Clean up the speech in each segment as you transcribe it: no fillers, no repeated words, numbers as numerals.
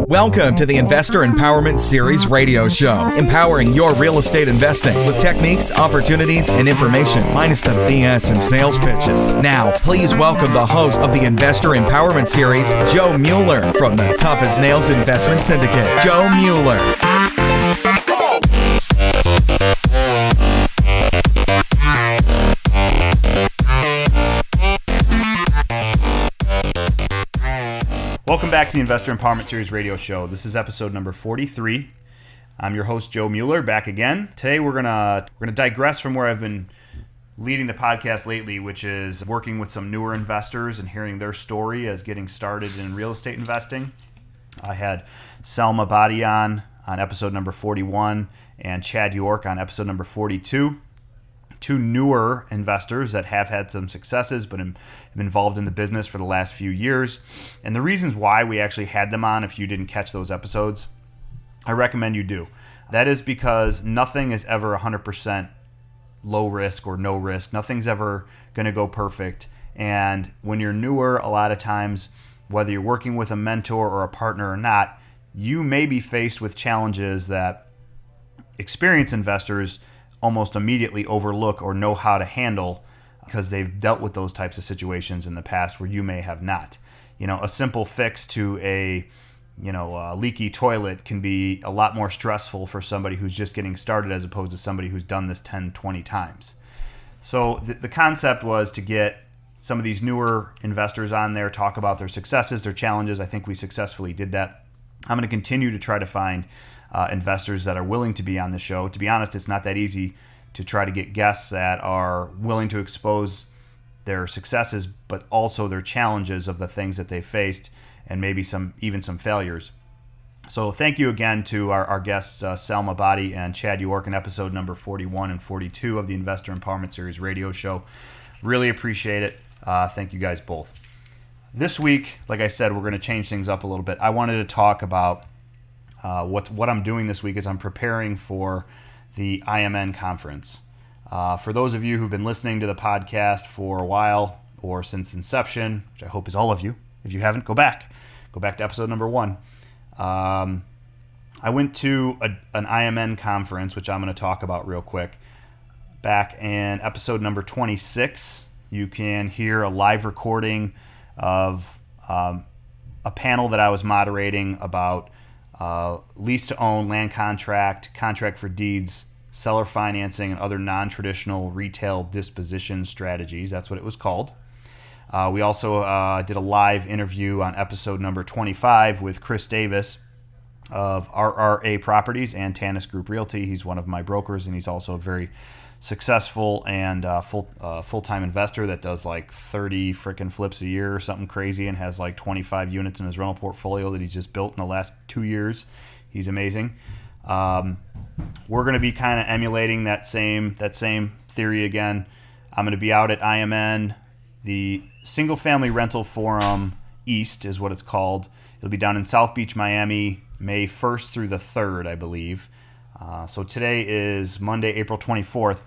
Welcome to the Investor Empowerment Series radio show, empowering your real estate investing with techniques, opportunities, and information, minus the BS and sales pitches. Now, please welcome the host of the Investor Empowerment Series, Joe Mueller, from the Tough as Nails Investment Syndicate. Joe Mueller. Welcome back to the Investor Empowerment Series radio show. This is episode number 43. I'm your host, Joe Mueller, back again. Today we're gonna digress from where I've been leading the podcast lately, which is working with some newer investors and hearing their story as getting started in real estate investing. I had Selma Badi on episode number 41 and Chad York on episode number 42. Two newer investors that have had some successes but have been involved in the business for the last few years. And the reasons why we actually had them on, if you didn't catch those episodes, I recommend you do. That is because nothing is ever 100% low risk or no risk. Nothing's ever going to go perfect. And when you're newer, a lot of times, whether you're working with a mentor or a partner or not, you may be faced with challenges that experienced investors almost immediately overlook or know how to handle because they've dealt with those types of situations in the past where you may have not. You know, a simple fix to a leaky toilet can be a lot more stressful for somebody who's just getting started as opposed to somebody who's done this 10, 20 times. So the concept was to get some of these newer investors on there, talk about their successes, their challenges. I think we successfully did that. I'm going to continue to try to find investors that are willing to be on the show. To be honest, it's not that easy to try to get guests that are willing to expose their successes, but also their challenges of the things that they faced and maybe some failures. So thank you again to our guests, Selma Badi and Chad York, in episode number 41 and 42 of the Investor Empowerment Series radio show. Really appreciate it. Thank you guys both. This week, like I said, we're going to change things up a little bit. I wanted to talk about what I'm doing this week is I'm preparing for the IMN Conference. For those of you who've been listening to the podcast for a while or since inception, which I hope is all of you. If you haven't, go back to episode number 1. I went to an IMN conference, which I'm going to talk about real quick. Back in episode number 26, you can hear a live recording of a panel that I was moderating about lease to own, land contract, contract for deeds, seller financing, and other non-traditional retail disposition strategies. That's what it was called. We also did a live interview on episode number 25 with Chris Davis of RRA Properties and Tanis Group Realty. He's one of my brokers, and he's also a very successful and full-time investor that does like 30 freaking flips a year or something crazy and has like 25 units in his rental portfolio that he's just built in the last 2 years. He's amazing. We're going to be kind of emulating that same theory again. I'm going to be out at IMN, the Single Family Rental Forum East is what it's called. It'll be down in South Beach, Miami, May 1st through the 3rd, I believe. So today is Monday, April 24th.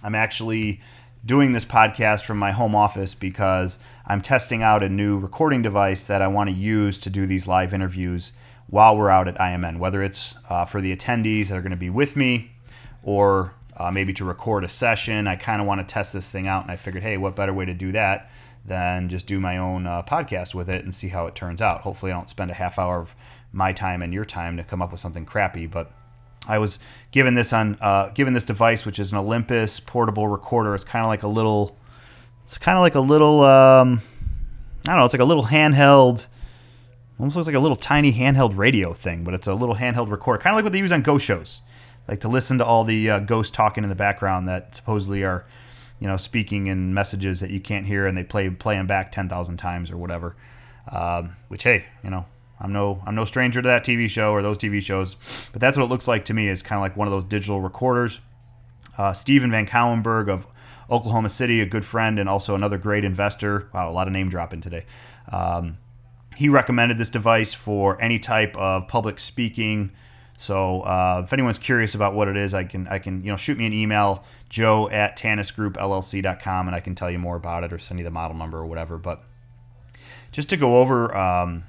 I'm actually doing this podcast from my home office because I'm testing out a new recording device that I want to use to do these live interviews while we're out at IMN, whether it's for the attendees that are going to be with me or maybe to record a session. I kind of want to test this thing out, and I figured, hey, what better way to do that than just do my own podcast with it and see how it turns out. Hopefully I don't spend a half hour of my time and your time to come up with something crappy, but I was given this device, which is an Olympus portable recorder. It's kind of like a little I don't know, it's like a little handheld, almost looks like a little tiny handheld radio thing, but it's a little handheld recorder, kind of like what they use on ghost shows, like to listen to all the ghosts talking in the background that supposedly are, speaking in messages that you can't hear, and they play them back 10,000 times or whatever. Which, hey, I'm no stranger to that TV show or those TV shows, but that's what it looks like to me, is kind of like one of those digital recorders. Steven Van Cowenberg of Oklahoma City, a good friend and also another great investor. Wow, a lot of name dropping today. He recommended this device for any type of public speaking So if anyone's curious about what it is, I can shoot me an email, joe@tanisgroupllc.com, and I can tell you more about it or send you the model number or whatever. But just to go over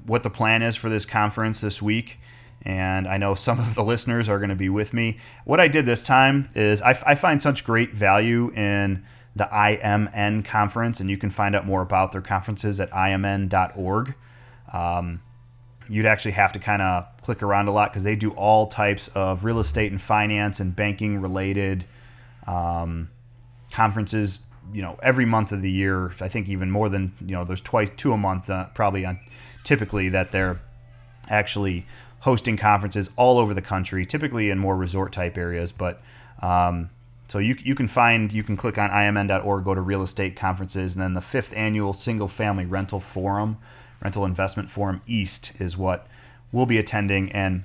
what the plan is for this conference this week, and I know some of the listeners are going to be with me. What I did this time is I find such great value in the IMN Conference, and you can find out more about their conferences at imn.org. You'd actually have to kind of click around a lot because they do all types of real estate and finance and banking related conferences, every month of the year. I think even more than, there's two a month probably typically that they're actually hosting conferences all over the country, typically in more resort type areas. But so you can click on imn.org, go to real estate conferences, and then the 5th annual single family rental investment forum East is what we'll be attending. And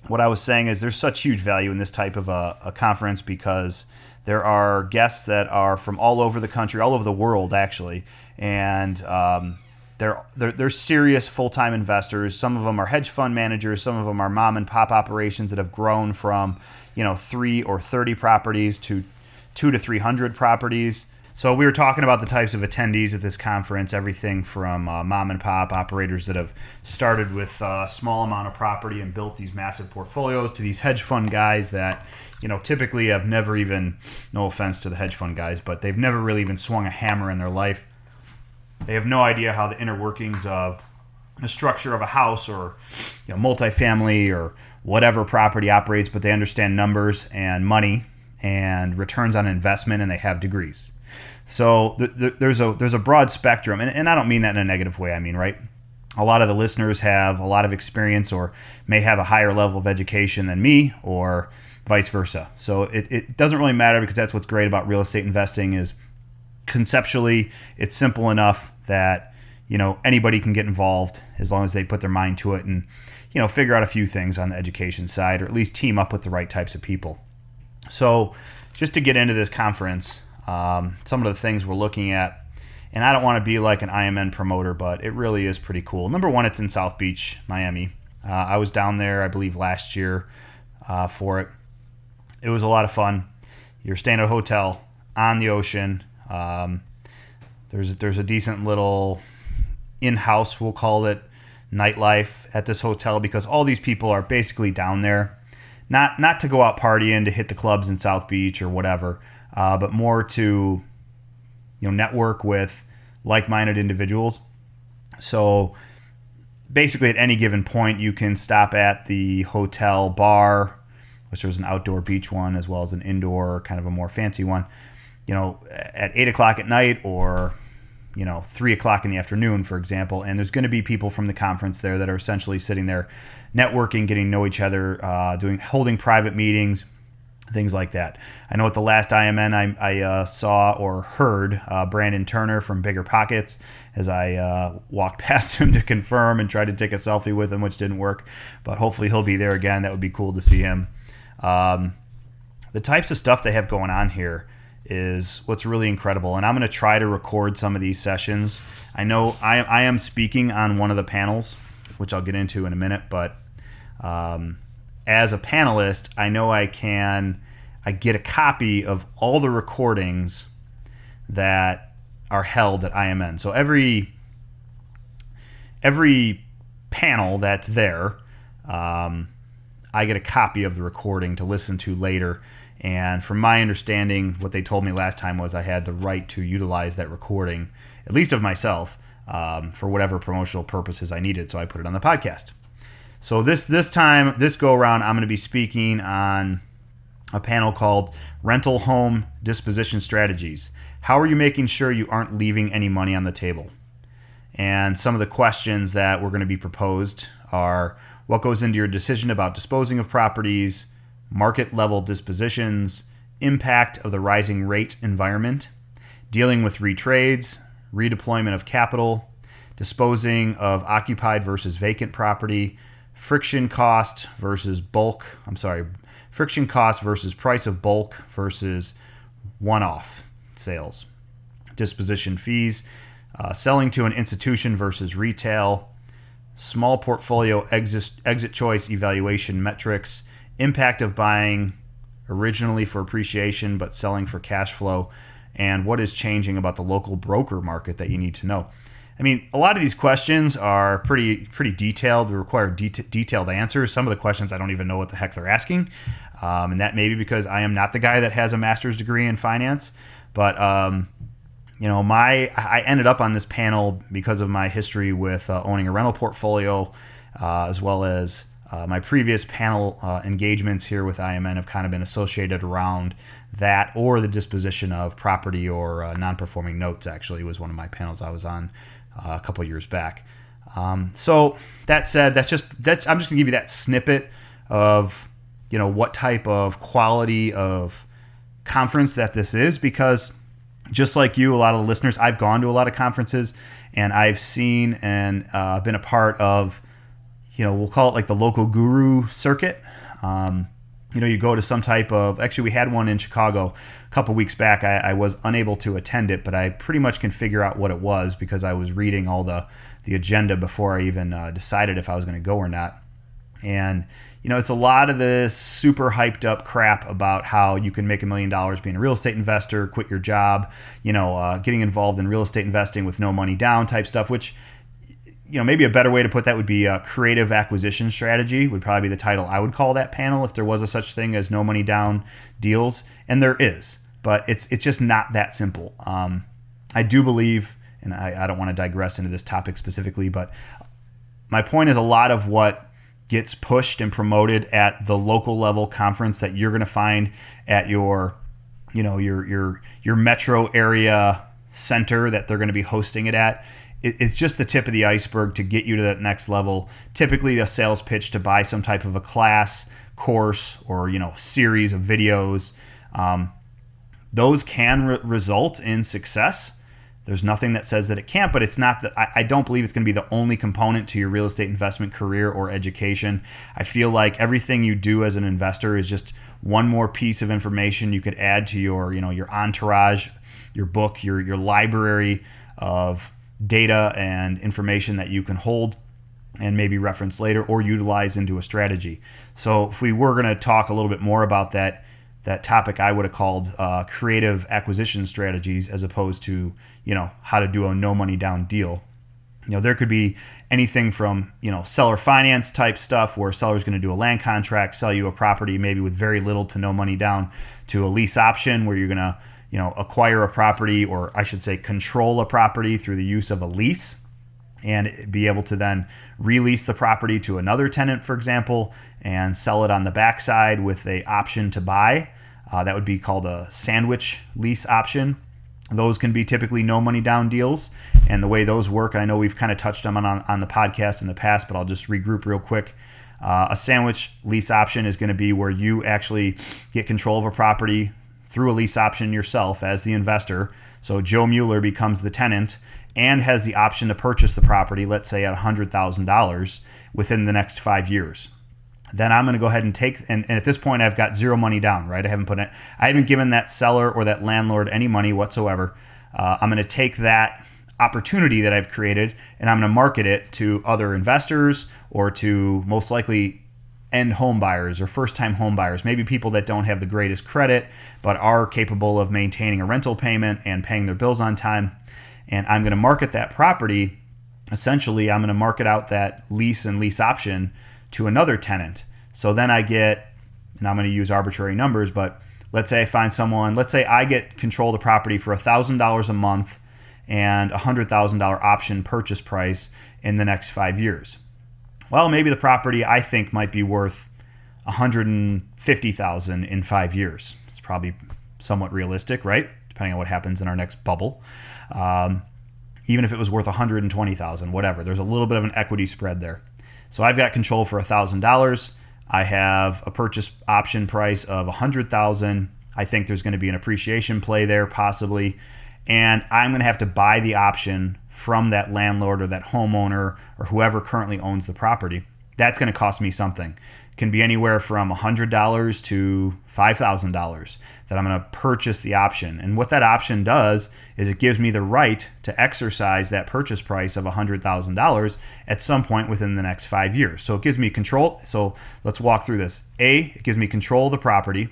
what I was saying is there's such huge value in this type of a conference because there are guests that are from all over the country, all over the world actually, and they're serious full-time investors. Some of them are hedge fund managers. Some of them are mom and pop operations that have grown from 3 or 30 properties to 200 to 300 properties. So we were talking about the types of attendees at this conference, everything from mom and pop operators that have started with a small amount of property and built these massive portfolios to these hedge fund guys that typically have never even, no offense to the hedge fund guys, but they've never really even swung a hammer in their life. They have no idea how the inner workings of the structure of a house or multifamily or whatever property operates, but they understand numbers and money and returns on investment, and they have degrees. So there's a broad spectrum, and I don't mean that in a negative way. I mean, right? A lot of the listeners have a lot of experience or may have a higher level of education than me, or vice versa. So it doesn't really matter, because that's what's great about real estate investing is conceptually it's simple enough that anybody can get involved as long as they put their mind to it and figure out a few things on the education side, or at least team up with the right types of people. So just to get into this conference, some of the things we're looking at, and I don't want to be like an IMN promoter, but it really is pretty cool. Number one, it's in South Beach, Miami. I was down there, I believe, last year for it. It was a lot of fun. You're staying at a hotel on the ocean. There's a decent little in-house, we'll call it, nightlife at this hotel, because all these people are basically down there, not to go out partying, to hit the clubs in South Beach or whatever, but more to network with like-minded individuals. So basically at any given point, you can stop at the hotel bar, which there's an outdoor beach one as well as an indoor, kind of a more fancy one, at 8 o'clock at night, or 3 o'clock in the afternoon, for example. And there's going to be people from the conference there that are essentially sitting there networking, getting to know each other, holding private meetings, things like that. I know at the last IMN I saw or heard Brandon Turner from Bigger Pockets as I walked past him to confirm and tried to take a selfie with him, which didn't work. But hopefully he'll be there again. That would be cool to see him. The types of stuff they have going on here is what's really incredible. And I'm going to try to record some of these sessions. I know I am speaking on one of the panels, which I'll get into in a minute, but as a panelist, I know I get a copy of all the recordings that are held at IMN. So every panel that's there, I get a copy of the recording to listen to later. And from my understanding, what they told me last time was I had the right to utilize that recording, at least of myself, for whatever promotional purposes I needed. So I put it on the podcast. So this go around, I'm going to be speaking on a panel called Rental Home Disposition Strategies. How are you making sure you aren't leaving any money on the table? And some of the questions that were going to be proposed are: what goes into your decision about disposing of properties, market level dispositions, impact of the rising rate environment, dealing with retrades, redeployment of capital, disposing of occupied versus vacant property, friction cost versus price of bulk versus one-off sales, disposition fees, selling to an institution versus retail, small portfolio exit choice evaluation metrics, impact of buying originally for appreciation but selling for cash flow, and what is changing about the local broker market that you need to know. I mean, a lot of these questions are pretty detailed. They require detailed answers. Some of the questions I don't even know what the heck they're asking, and that may be because I am not the guy that has a master's degree in finance. But I ended up on this panel because of my history with owning a rental portfolio, as well as my previous panel engagements here with IMN have kind of been associated around that, or the disposition of property or non-performing notes. Actually, was one of my panels I was on a couple years back. So that said, I'm just gonna give you that snippet of what type of quality of conference that this is, because just like you, a lot of the listeners, I've gone to a lot of conferences and I've seen and been a part of, we'll call it like the local guru circuit. You go to some type of, actually we had one in Chicago a couple weeks back. I was unable to attend it, but I pretty much can figure out what it was because I was reading all the agenda before I even decided if I was going to go or not. And it's a lot of this super hyped up crap about how you can make $1 million being a real estate investor, quit your job, getting involved in real estate investing with no money down type stuff, which, maybe a better way to put that would be a creative acquisition strategy would probably be the title I would call that panel if there was a such thing as no money down deals. And there is, but it's just not that simple. I do believe, and I don't want to digress into this topic specifically, but my point is a lot of what gets pushed and promoted at the local level conference that you're going to find at your metro area center that they're going to be hosting it at. It's just the tip of the iceberg to get you to that next level. Typically a sales pitch to buy some type of a class, course, or series of videos. Those can result in success. There's nothing that says that it can't, but it's not that I don't believe it's going to be the only component to your real estate investment career or education. I feel like everything you do as an investor is just one more piece of information you could add to your entourage, your book, your library of data and information that you can hold and maybe reference later or utilize into a strategy. So if we were going to talk a little bit more about that topic, I would have called creative acquisition strategies as opposed to, how to do a no money down deal. There could be anything from, seller finance type stuff where seller's going to do a land contract, sell you a property maybe with very little to no money down, to a lease option where you're going to, acquire a property, or I should say control a property through the use of a lease and be able to then release the property to another tenant, for example, and sell it on the backside with a option to buy. That would be called a sandwich lease option. Those can be typically no money down deals. And the way those work, and I know we've kind of touched them on the podcast in the past, but I'll just regroup real quick. A sandwich lease option is going to be where you actually get control of a property through a lease option yourself as the investor. So Joe Mueller becomes the tenant and has the option to purchase the property, let's say at $100,000 within the next 5 years. Then I'm going to go ahead and take, and at this point I've got zero money down, right? I haven't given that seller or that landlord any money whatsoever. I'm going to take that opportunity that I've created and I'm going to market it to other investors or to most likely end home buyers or first-time home buyers, maybe people that don't have the greatest credit but are capable of maintaining a rental payment and paying their bills on time. And I'm going to market that property. Essentially, I'm going to market out that lease and lease option to another tenant. So then I get, and I'm going to use arbitrary numbers, but let's say I find someone, let's say I get control of the property for $1,000 a month and $100,000 option purchase price in the next 5 years. Well, maybe the property I think might be worth $150,000 in 5 years. It's probably somewhat realistic, right? Depending on what happens in our next bubble. Even if it was worth $120,000, whatever. There's a little bit of an equity spread there. So I've got control for $1,000. I have a purchase option price of $100,000. I think there's going to be an appreciation play there possibly. And I'm going to have to buy the option from that landlord or that homeowner or whoever currently owns the property. that's going to cost me something. It can be anywhere from $100 to $5,000 that I'm going to purchase the option. And what that option does is it gives me the right to exercise that purchase price of $100,000 at some point within the next 5 years. So it gives me control. So let's walk through this. A, it gives me control of the property.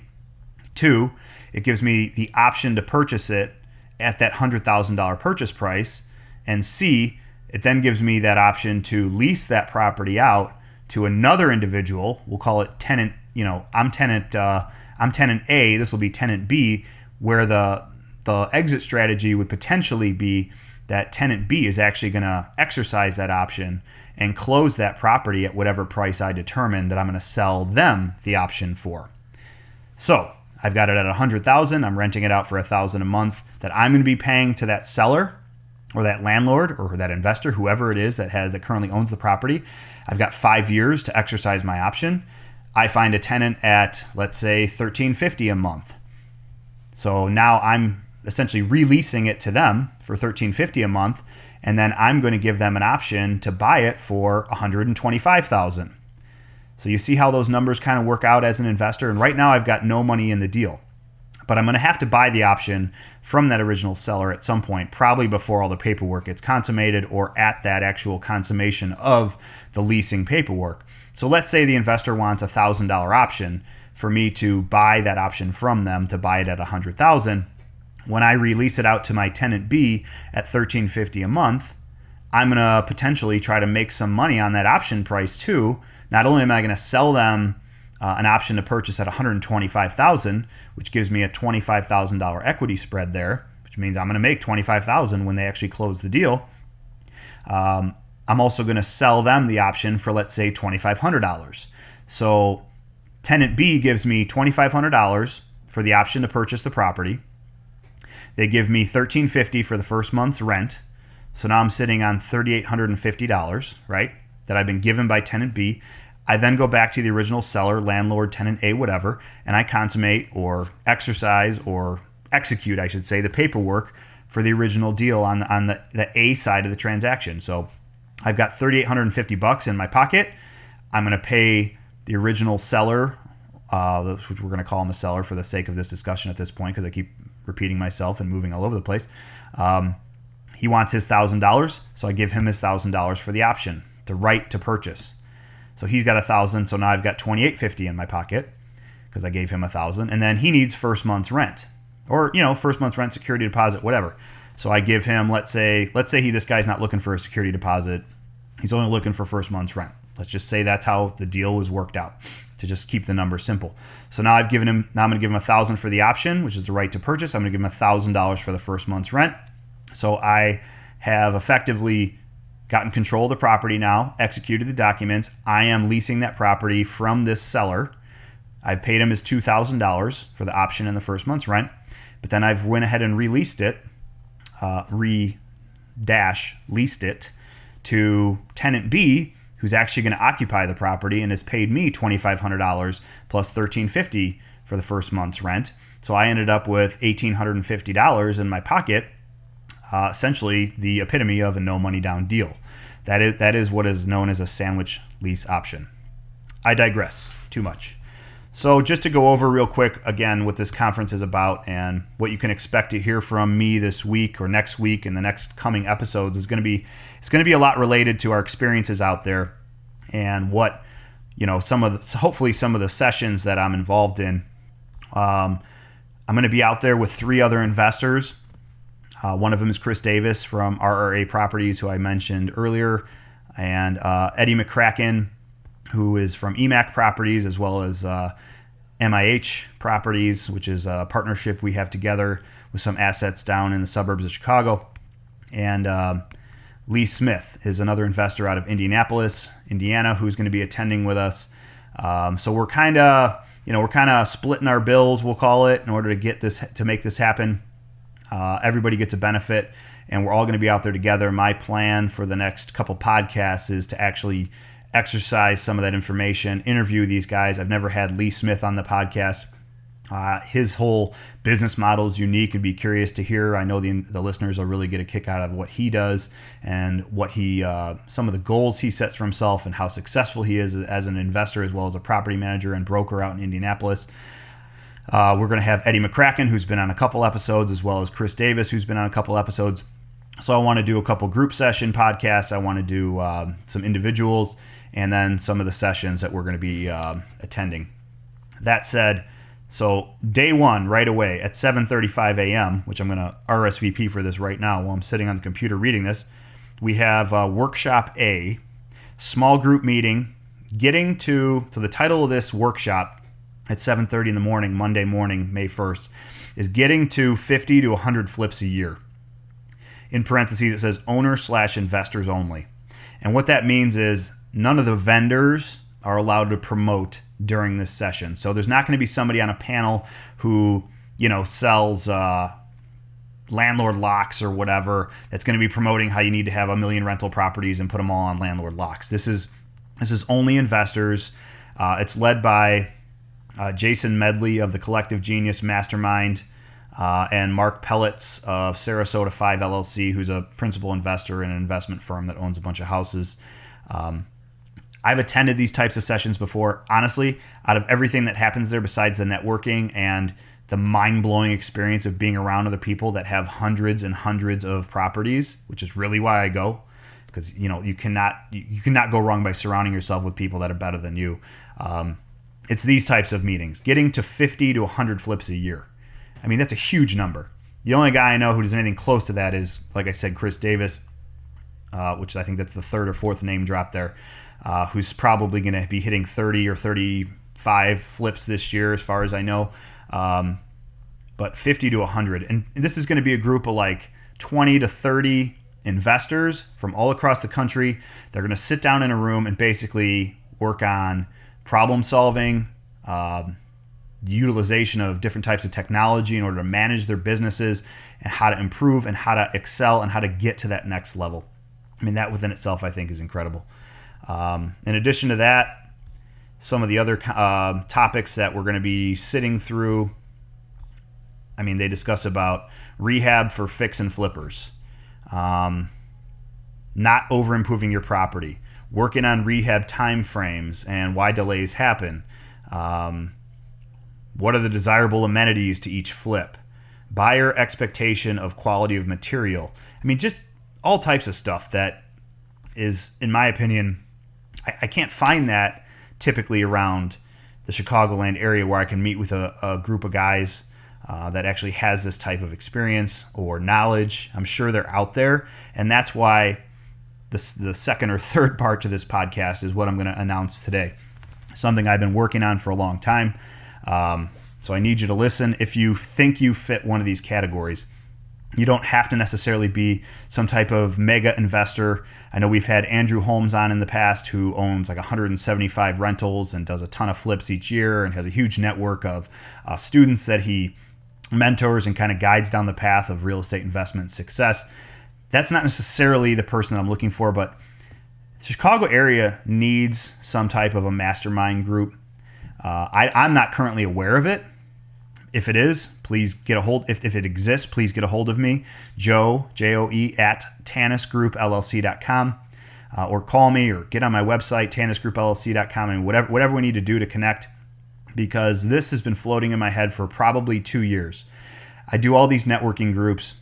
2, it gives me the option to purchase it at that $100,000 purchase price. And C, it then gives me that option to lease that property out to another individual. We'll call it tenant, I'm tenant A, this will be tenant B, where the exit strategy would potentially be that tenant B is actually going to exercise that option and close that property at whatever price I determine that I'm going to sell them the option for. So I've got it at $100,000. I'm renting it out for $1,000 a month that I'm going to be paying to that seller or that landlord or that investor, whoever it is that currently owns the property. I've got 5 years to exercise my option. I find a tenant at, let's say, $1,350 a month. So now I'm essentially releasing it to them for $1,350 a month, and then I'm going to give them an option to buy it for $125,000. So you see how those numbers kind of work out as an investor. And right now I've got no money in the deal, but I'm going to have to buy the option from that original seller at some point, probably before all the paperwork gets consummated or at that actual consummation of the leasing paperwork. So let's say the investor wants a $1,000 option for me to buy that option from them, to buy it at $100,000. When I release it out to my tenant B at $1,350 a month, I'm going to potentially try to make some money on that option price too. Not only am I going to sell them an option to purchase at $125,000, which gives me a $25,000 equity spread there, which means I'm going to make $25,000 when they actually close the deal. I'm also going to sell them the option for, let's say, $2,500. So tenant B gives me $2,500 for the option to purchase the property. They give me $1,350 for the first month's rent. So now I'm sitting on $3,850, right, that I've been given by tenant B. I then go back to the original seller, landlord, tenant A, whatever, and I consummate or exercise or execute, I should say, the paperwork for the original deal on the A side of the transaction. So I've got $3,850 in my pocket. I'm going to pay the original seller, which we're going to call him a seller for the sake of this discussion at this point, because I keep repeating myself and moving all over the place. He wants his $1,000, so I give him his $1,000 for the option, the right to purchase. So he's got $1,000, so now I've got $2,850 in my pocket because I gave him $1,000, and then he needs first month's rent, or first month's rent, security deposit, whatever. So I give him, let's say this guy's not looking for a security deposit, he's only looking for first month's rent. Let's just say that's how the deal was worked out, to just keep the number simple. So now I'm going to give him $1,000 for the option, which is the right to purchase. I'm going to give him $1,000 for the first month's rent. So I have effectively gotten control of the property now, executed the documents. I am leasing that property from this seller. I've paid him his $2,000 for the option and the first month's rent, but then I've went ahead and released it, leased it to tenant B, who's actually going to occupy the property and has paid me $2,500 plus $1,350 for the first month's rent. So I ended up with $1,850 in my pocket, essentially the epitome of a no money down deal. That is what is known as a sandwich lease option. I digress too much. So just to go over real quick again what this conference is about and what you can expect to hear from me this week or next week and the next coming episodes is going to be a lot related to our experiences out there and what hopefully some of the sessions that I'm involved in. I'm going to be out there with 3 other investors. One of them is Chris Davis from RRA Properties, who I mentioned earlier, and Eddie McCracken, who is from EMAC Properties, as well as MIH Properties, which is a partnership we have together with some assets down in the suburbs of Chicago. And Lee Smith is another investor out of Indianapolis, Indiana, who's going to be attending with us. So we're kind of splitting our bills, we'll call it, in order to make this happen. Everybody gets a benefit, and we're all going to be out there together. My plan for the next couple podcasts is to actually exercise some of that information, interview these guys. I've never had Lee Smith on the podcast. His whole business model is unique and be curious to hear. I know the listeners will really get a kick out of what he does and what he some of the goals he sets for himself and how successful he is as an investor as well as a property manager and broker out in Indianapolis. We're going to have Eddie McCracken, who's been on a couple episodes, as well as Chris Davis, who's been on a couple episodes. So I want to do a couple group session podcasts. I want to do some individuals and then some of the sessions that we're going to be attending. That said, so day one, right away at 7:35 a.m., which I'm going to RSVP for this right now while I'm sitting on the computer reading this, we have Workshop A, small group meeting, getting to the title of this workshop at 7:30 in the morning, Monday morning, May 1st, is getting to 50 to 100 flips a year. In parentheses, it says owner/investors only. And what that means is none of the vendors are allowed to promote during this session. So there's not going to be somebody on a panel who, sells landlord locks or whatever that's going to be promoting how you need to have 1 million rental properties and put them all on landlord locks. This is only investors. It's led by Jason Medley of the Collective Genius Mastermind and Mark Pellets of Sarasota 5 LLC, who's a principal investor in an investment firm that owns a bunch of houses. I've attended these types of sessions before. Honestly, out of everything that happens there besides the networking and the mind-blowing experience of being around other people that have hundreds and hundreds of properties, which is really why I go, because you cannot go wrong by surrounding yourself with people that are better than you. It's these types of meetings, getting to 50 to 100 flips a year. I mean, that's a huge number. The only guy I know who does anything close to that is, like I said, Chris Davis, which I think that's the third or fourth name drop there, who's probably going to be hitting 30 or 35 flips this year, as far as I know. But 50 to 100. And this is going to be a group of like 20 to 30 investors from all across the country. They're going to sit down in a room and basically work on problem solving, utilization of different types of technology in order to manage their businesses and how to improve and how to excel and how to get to that next level. I mean, that within itself, I think, is incredible. In addition to that, some of the other topics that we're going to be sitting through, I mean, they discuss about rehab for fix and flippers, not over improving your property, working on rehab timeframes and why delays happen. What are the desirable amenities to each flip? Buyer expectation of quality of material. I mean, just all types of stuff that is, in my opinion, I can't find that typically around the Chicagoland area where I can meet with a group of guys that actually has this type of experience or knowledge. I'm sure they're out there, and that's why the second or third part to this podcast is what I'm going to announce today. Something I've been working on for a long time. So I need you to listen. If you think you fit one of these categories, you don't have to necessarily be some type of mega investor. I know we've had Andrew Holmes on in the past, who owns like 175 rentals and does a ton of flips each year and has a huge network of students that he mentors and kind of guides down the path of real estate investment success. That's not necessarily the person that I'm looking for, but the Chicago area needs some type of a mastermind group. I'm not currently aware of it. If it is, please get a hold. If it exists, please get a hold of me, Joe, Joe, at tannisgroupllc.com, or call me or get on my website, tannisgroupllc.com, and whatever we need to do to connect, because this has been floating in my head for probably 2 years. I do all these networking groups.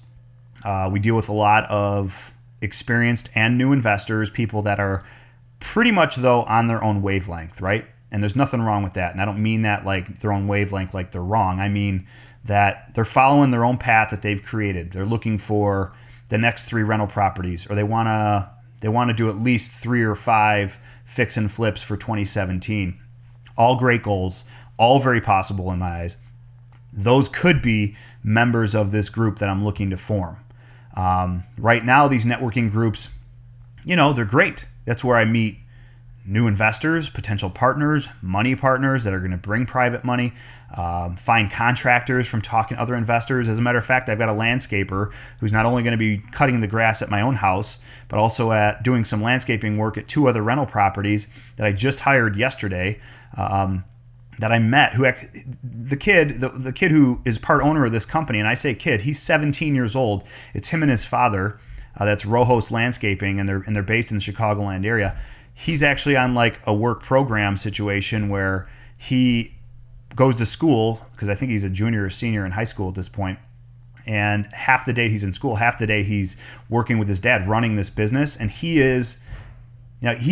We deal with a lot of experienced and new investors, people that are pretty much, though, on their own wavelength, right? And there's nothing wrong with that. And I don't mean that like their own wavelength, like they're wrong. I mean that they're following their own path that they've created. They're looking for the next 3 rental properties, or they want to do at least 3 or 5 fix and flips for 2017. All great goals, all very possible in my eyes. Those could be members of this group that I'm looking to form. Right now, these networking groups, they're great. That's where I meet new investors, potential partners, money partners that are going to bring private money, find contractors from talking to other investors. As a matter of fact, I've got a landscaper who's not only going to be cutting the grass at my own house, but also at doing some landscaping work at 2 other rental properties that I just hired yesterday. that I met, the kid who is part owner of this company, and I say kid, he's 17 years old. It's him and his father. That's Rojos Landscaping, and they're based in the Chicagoland area. He's actually on like a work program situation where he goes to school, because I think he's a junior or senior in high school at this point. And half the day he's in school, half the day he's working with his dad running this business. And he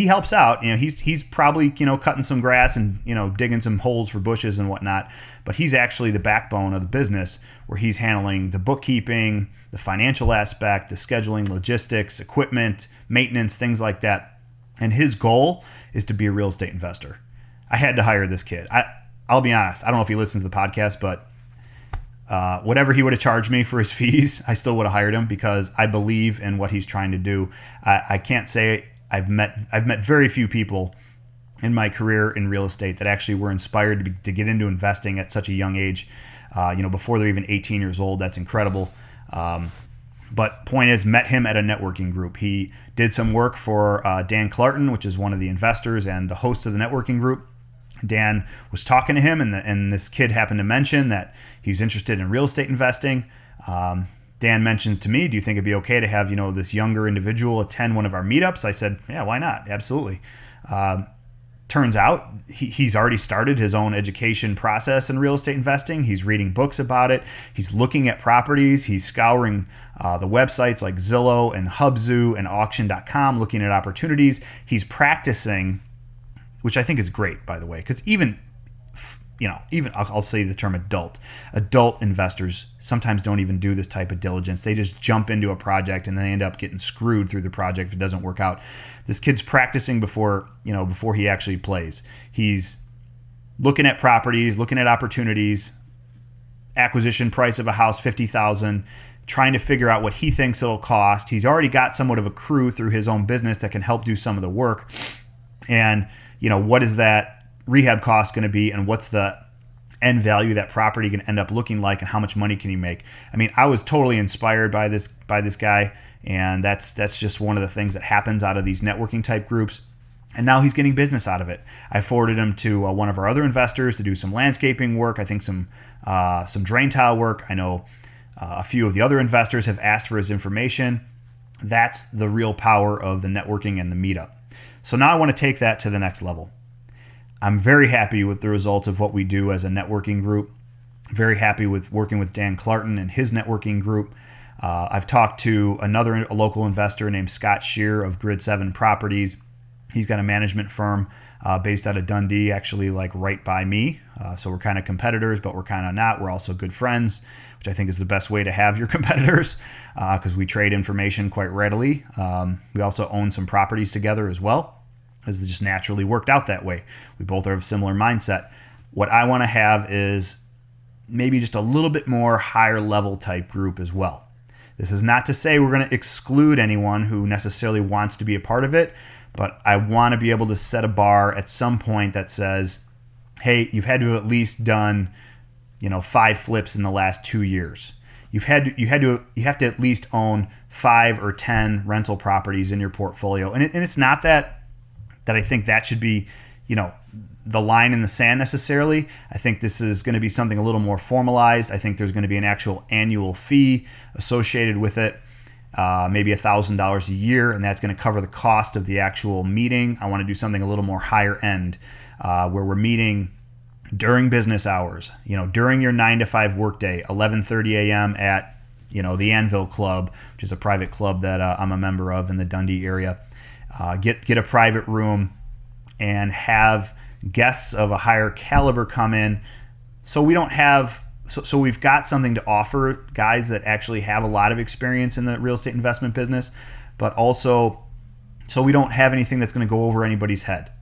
helps out. He's probably, cutting some grass and, digging some holes for bushes and whatnot. But he's actually the backbone of the business, where he's handling the bookkeeping, the financial aspect, the scheduling, logistics, equipment, maintenance, things like that. And his goal is to be a real estate investor. I had to hire this kid. I'll be honest. I don't know if he listens to the podcast, but whatever he would have charged me for his fees, I still would have hired him, because I believe in what he's trying to do. I can't say I've met very few people in my career in real estate that actually were inspired to get into investing at such a young age. Before they're even 18 years old. That's incredible. But point is, met him at a networking group. He did some work for Dan Clarton, which is one of the investors and the host of the networking group. Dan was talking to him, and this kid happened to mention that he's interested in real estate investing. Dan mentions to me, do you think it'd be okay to have, this younger individual attend one of our meetups? I said, yeah, why not? Absolutely. Turns out he's already started his own education process in real estate investing. He's reading books about it. He's looking at properties. He's scouring the websites like Zillow and Hubzu and auction.com, looking at opportunities. He's practicing, which I think is great, by the way, because even I'll say the term adult investors sometimes don't even do this type of diligence. They just jump into a project and they end up getting screwed through the project if it doesn't work out. This kid's practicing before he actually plays. He's looking at properties, looking at opportunities, acquisition price of a house, $50,000, trying to figure out what he thinks it'll cost. He's already got somewhat of a crew through his own business that can help do some of the work. And, what is that rehab cost going to be, and what's the end value of that property going to end up looking like, and how much money can you make? I mean, I was totally inspired by this guy, and that's just one of the things that happens out of these networking type groups. And now he's getting business out of it. I forwarded him to one of our other investors to do some landscaping work. I think some drain tile work. I know a few of the other investors have asked for his information. That's the real power of the networking and the meetup. So now I want to take that to the next level. I'm very happy with the results of what we do as a networking group. Very happy with working with Dan Clarton and his networking group. I've talked to a local investor named Scott Shear of Grid 7 Properties. He's got a management firm based out of Dundee, actually like right by me. So we're kind of competitors, but we're kind of not. We're also good friends, which I think is the best way to have your competitors, because we trade information quite readily. We also own some properties together as well, because it just naturally worked out that way. We both have a similar mindset. What I want to have is maybe just a little bit more higher level type group as well. This is not to say we're going to exclude anyone who necessarily wants to be a part of it, but I want to be able to set a bar at some point that says, hey, you've had to have at least done 5 flips in the last 2 years. You have to at least own 5 or 10 rental properties in your portfolio. And it's not that I think that should be, the line in the sand necessarily. I think this is going to be something a little more formalized. I think there's going to be an actual annual fee associated with it, maybe $1,000 a year, and that's going to cover the cost of the actual meeting. I want to do something a little more higher end, where we're meeting during business hours, during your 9 to 5 workday, 11:30 a.m. at, the Anvil Club, which is a private club that I'm a member of in the Dundee area. Get a private room and have guests of a higher caliber come in, so we don't have so we've got something to offer guys that actually have a lot of experience in the real estate investment business, but also so we don't have anything that's going to go over anybody's head.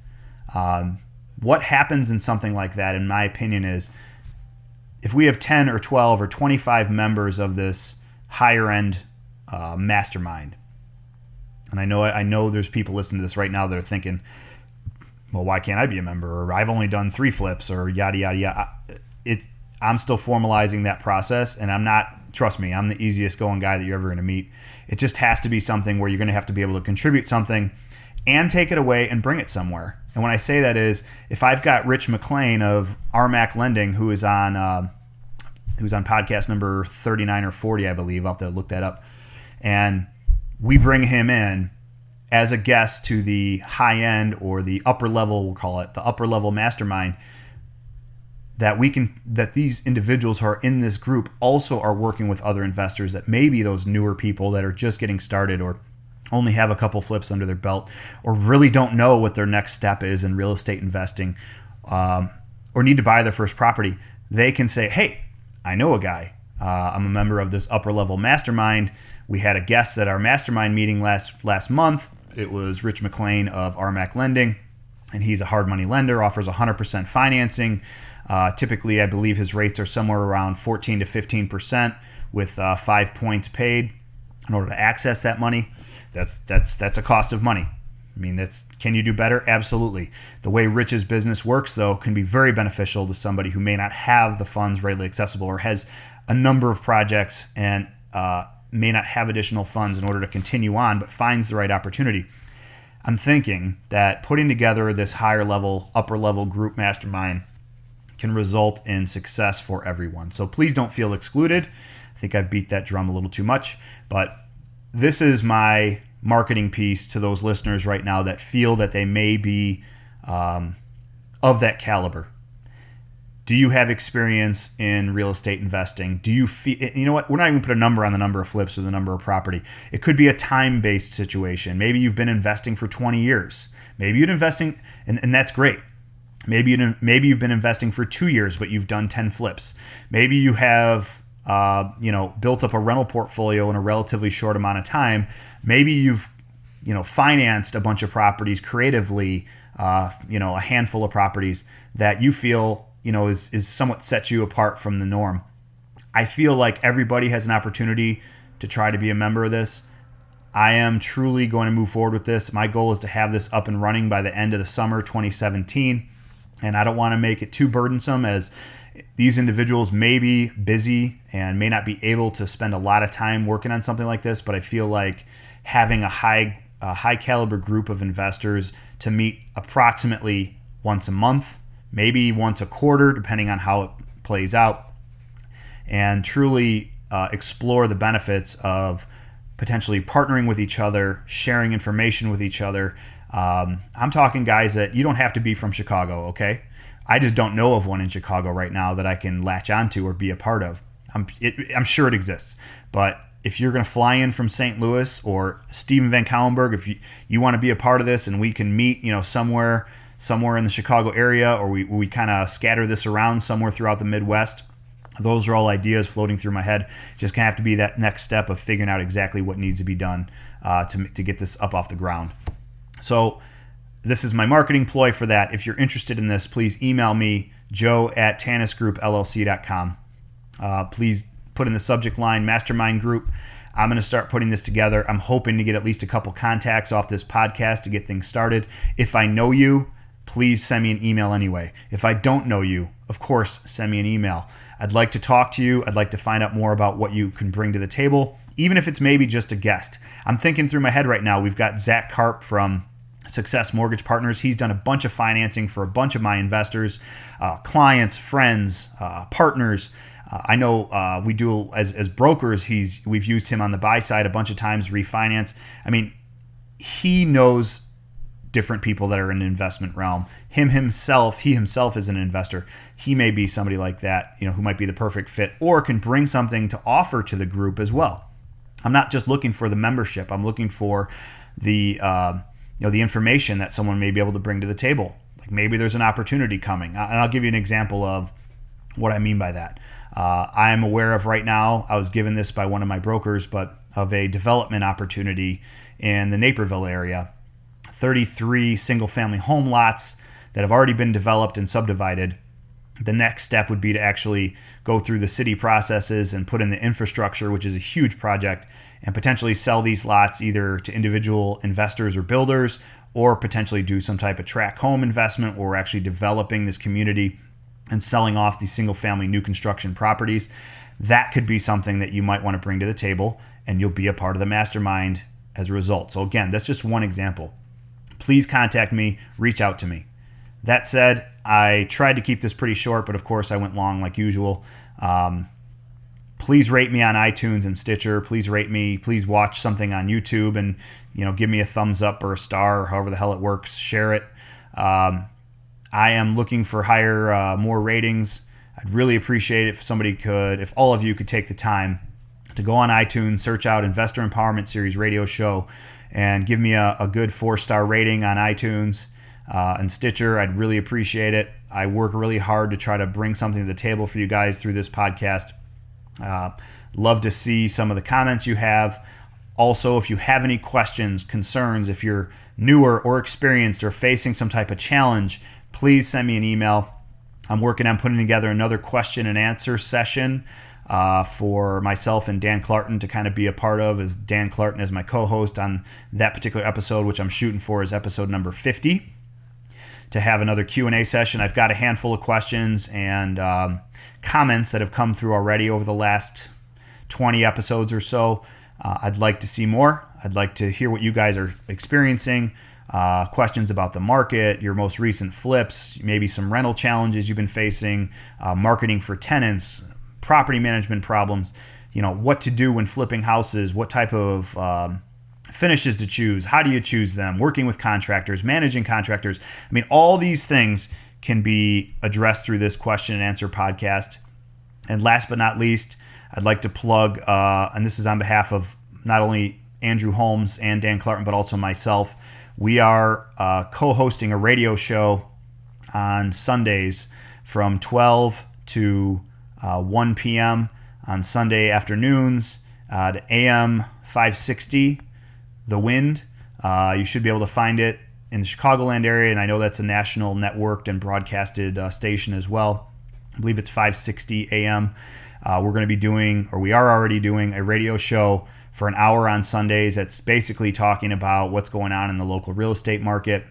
What happens in something like that, in my opinion, is if we have 10 or 12 or 25 members of this higher end mastermind, and I know there's people listening to this right now that are thinking, well, why can't I be a member? Or I've only done 3 flips, or yada, yada, yada. I'm still formalizing that process, and trust me, I'm the easiest going guy that you're ever going to meet. It just has to be something where you're going to have to be able to contribute something, and take it away and bring it somewhere. And when I say that is, if I've got Rich McLean of RMAC Lending, who is on podcast number 39 or 40, I believe. I'll have to look that up. And we bring him in as a guest to the high end or the upper level, we'll call it the upper level mastermind, that these individuals who are in this group also are working with other investors that may be those newer people that are just getting started or only have a couple flips under their belt or really don't know what their next step is in real estate investing, or need to buy their first property. They can say, hey, I know a guy. I'm a member of this upper level mastermind. We had a guest at our mastermind meeting last month. It was Rich McLean of RMAC Lending, and he's a hard money lender, offers 100% financing. Typically, I believe his rates are somewhere around 14 to 15% with 5 points paid in order to access that money. That's a cost of money. I mean, can you do better? Absolutely. The way Rich's business works, though, can be very beneficial to somebody who may not have the funds readily accessible or has a number of projects and may not have additional funds in order to continue on, but finds the right opportunity. I'm thinking that putting together this higher level, upper level group mastermind can result in success for everyone. So please don't feel excluded. I think I've beat that drum a little too much, but this is my marketing piece to those listeners right now that feel that they may be of that caliber. Do you have experience in real estate investing? Do you feel, you know what, we're not even going to put a number on the number of flips or the number of property. It could be a time-based situation. Maybe you've been investing for 20 years. Maybe you've been investing, and that's great. Maybe you've been investing for 2 years, but you've done 10 flips. Maybe you have built up a rental portfolio in a relatively short amount of time. Maybe you've financed a bunch of properties creatively, a handful of properties that you feel is somewhat sets you apart from the norm. I feel like everybody has an opportunity to try to be a member of this. I am truly going to move forward with this. My goal is to have this up and running by the end of the summer 2017. And I don't want to make it too burdensome, as these individuals may be busy and may not be able to spend a lot of time working on something like this. But I feel like having a high caliber group of investors to meet approximately once a month, maybe once a quarter, depending on how it plays out, and truly explore the benefits of potentially partnering with each other, sharing information with each other. I'm talking guys that you don't have to be from Chicago, okay? I just don't know of one in Chicago right now that I can latch onto or be a part of. I'm sure it exists. But if you're going to fly in from St. Louis or Steven Van Cauwenberg, if you want to be a part of this and we can meet, somewhere in the Chicago area, or we kind of scatter this around somewhere throughout the Midwest, those are all ideas floating through my head. Just going to have to be that next step of figuring out exactly what needs to be done to get this up off the ground. So this is my marketing ploy for that. If you're interested in this, please email me, joe@tannisgroupllc.com. Please put in the subject line Mastermind Group. I'm going to start putting this together. I'm hoping to get at least a couple contacts off this podcast to get things started. If I know you, please send me an email anyway. If I don't know you, of course, send me an email. I'd like to talk to you. I'd like to find out more about what you can bring to the table, even if it's maybe just a guest. I'm thinking through my head right now. We've got Zach Karp from Success Mortgage Partners. He's done a bunch of financing for a bunch of my investors, clients, friends, partners. I know we do as brokers. We've used him on the buy side a bunch of times, refinance. I mean, he knows different people that are in the investment realm. He himself is an investor. He may be somebody like that, who might be the perfect fit or can bring something to offer to the group as well. I'm not just looking for the membership. I'm looking for the information that someone may be able to bring to the table. Like maybe there's an opportunity coming. And I'll give you an example of what I mean by that. I am aware of right now, I was given this by one of my brokers, but of a development opportunity in the Naperville area. 33 single-family home lots that have already been developed and subdivided. The next step would be to actually go through the city processes and put in the infrastructure, which is a huge project, and potentially sell these lots either to individual investors or builders, or potentially do some type of tract home investment where we're actually developing this community and selling off these single-family new construction properties. That could be something that you might want to bring to the table, and you'll be a part of the mastermind as a result. So again, that's just one example. please contact me, reach out to me. That said, I tried to keep this pretty short, but of course I went long like usual. Please rate me on iTunes and Stitcher. Please rate me. Please watch something on YouTube and give me a thumbs up or a star or however the hell it works. Share it. I am looking for more ratings. I'd really appreciate it if all of you could take the time to go on iTunes, search out Investor Empowerment Series Radio Show, and give me a good 4-star rating on iTunes and Stitcher. I'd really appreciate it. I work really hard to try to bring something to the table for you guys through this podcast. Love to see some of the comments you have. Also, if you have any questions, concerns, if you're newer or experienced or facing some type of challenge, please send me an email. I'm working on putting together another question and answer session for myself and Dan Clarton to kind of be a part of, as Dan Clarton as my co-host on that particular episode, which I'm shooting for is episode number 50, to have another Q&A session. I've got a handful of questions and comments that have come through already over the last 20 episodes or so. I'd like to see more. I'd like to hear what you guys are experiencing, questions about the market, your most recent flips, maybe some rental challenges you've been facing, marketing for tenants, property management problems, what to do when flipping houses, what type of finishes to choose, how do you choose them, working with contractors, managing contractors. I mean, all these things can be addressed through this question and answer podcast. And last but not least, I'd like to plug, and this is on behalf of not only Andrew Holmes and Dan Clarton, but also myself. We are co-hosting a radio show on Sundays from 12 to 1 p.m. on Sunday afternoons at AM 560, The Wind. You should be able to find it in the Chicagoland area, and I know that's a national networked and broadcasted station as well. I believe it's 560 AM. We're going to be doing, or we are already doing, a radio show for an hour on Sundays that's basically talking about what's going on in the local real estate market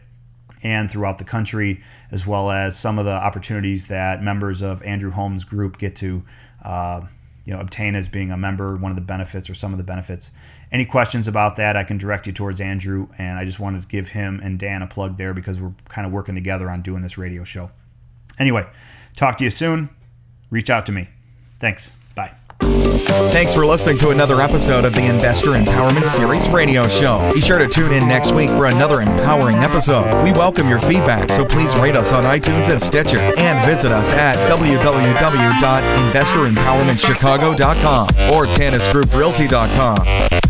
and throughout the country, as well as some of the opportunities that members of Andrew Holmes' group get to obtain as being a member, one of the benefits or some of the benefits. Any questions about that, I can direct you towards Andrew, and I just wanted to give him and Dan a plug there because we're kind of working together on doing this radio show. Anyway, talk to you soon. Reach out to me. Thanks. Bye. Thanks for listening to another episode of the Investor Empowerment Series Radio Show. Be sure to tune in next week for another empowering episode. We welcome your feedback, so please rate us on iTunes and Stitcher, and visit us at www.investoремpowermentchicago.com or tannisgrouprealty.com.